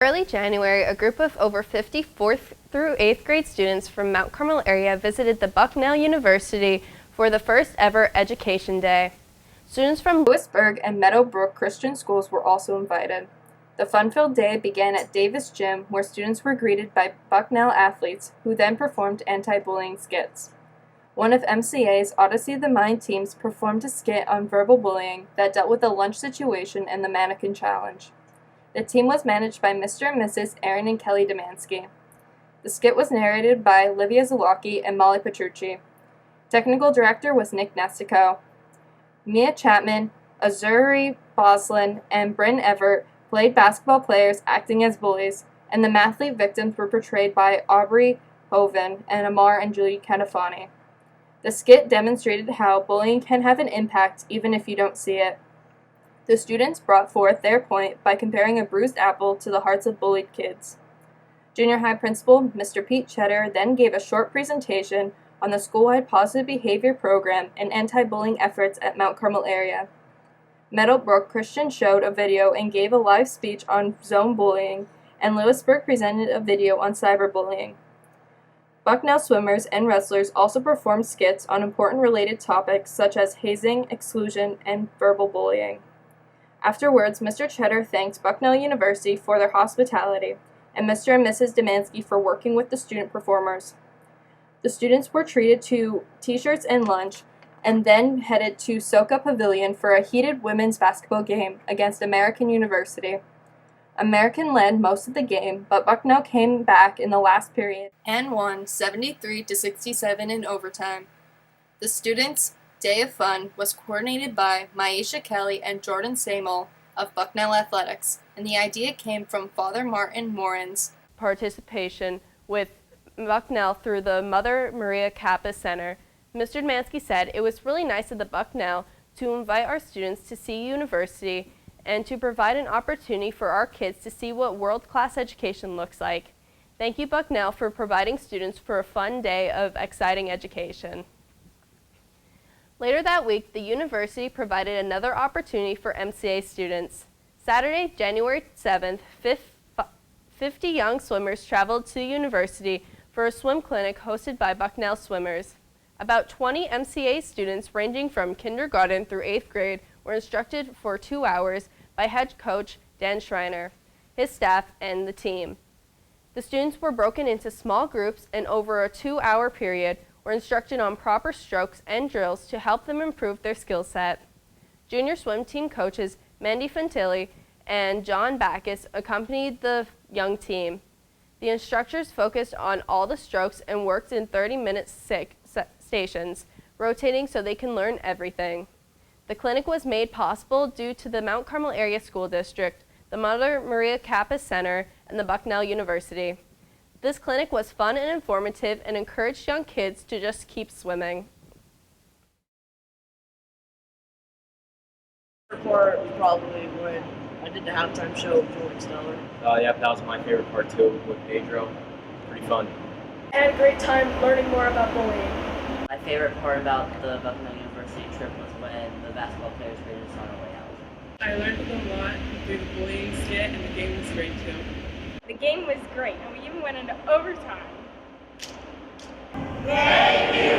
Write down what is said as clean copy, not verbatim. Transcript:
Early January, a group of over 50 4th through 8th grade students from Mount Carmel area visited the Bucknell University for the first ever Education Day. Students from Lewisburg and Meadowbrook Christian schools were also invited. The fun-filled day began at Davis Gym, where students were greeted by Bucknell athletes, who then performed anti-bullying skits. One of MCA's Odyssey of the Mind teams performed a skit on verbal bullying that dealt with the lunch situation and the mannequin challenge. The team was managed by Mr. and Mrs. Aaron and Kelly Demansky. The skit was narrated by Livia Zalocki and Molly Petrucci. Technical director was Nick Nestico. Mia Chapman, Azuri Boslin, and Bryn Everett played basketball players acting as bullies, and the mathlete victims were portrayed by Aubrey Hoven and Amar and Julie Canafani. The skit demonstrated how bullying can have an impact even if you don't see it. The students brought forth their point by comparing a bruised apple to the hearts of bullied kids. Junior high principal Mr. Pete Cheddar then gave a short presentation on the school-wide positive behavior program and anti-bullying efforts at Mount Carmel area. Meadowbrook Christian showed a video and gave a live speech on zone bullying, and Lewisburg presented a video on cyberbullying. Bucknell swimmers and wrestlers also performed skits on important related topics such as hazing, exclusion, and verbal bullying. Afterwards, Mr. Cheddar thanked Bucknell University for their hospitality, and Mr. and Mrs. Demansky for working with the student performers. The students were treated to t-shirts and lunch, and then headed to Soka Pavilion for a heated women's basketball game against American University. American led most of the game, but Bucknell came back in the last period and won 73-67 in overtime. The students' Day of Fun was coordinated by Maisha Kelly and Jordan Samel of Bucknell Athletics, and the idea came from Father Martin Morin's participation with Bucknell through the Mother Maria Kappa Center. Mr. Demansky said, "It was really nice of the Bucknell to invite our students to see university and to provide an opportunity for our kids to see what world-class education looks like. Thank you, Bucknell, for providing students for a fun day of exciting education." Later that week, the university provided another opportunity for MCA students. Saturday, January 7th, 50 young swimmers traveled to the university for a swim clinic hosted by Bucknell swimmers. About 20 MCA students ranging from kindergarten through 8th grade were instructed for 2 hours by head coach Dan Schreiner, his staff, and the team. The students were broken into small groups and over a 2-hour period were instructed on proper strokes and drills to help them improve their skill set. Junior swim team coaches Mandy Fantilli and John Backus accompanied the young team. The instructors focused on all the strokes and worked in 30-minute stations, rotating so they can learn everything. The clinic was made possible due to the Mount Carmel Area School District, the Mother Maria Kappa Center, and the Bucknell University. This clinic was fun and informative and encouraged young kids to just keep swimming. Part probably when I did the halftime show with Jordan Stellar. Yeah, that was my favorite part too, with Pedro. Pretty fun. I had a great time learning more about bullying. My favorite part about the Bucknell University trip was when the basketball players graded us on our way out. I learned a lot through the bullying skit, and the game was great too. The game was great, and we even went into overtime. Thank you.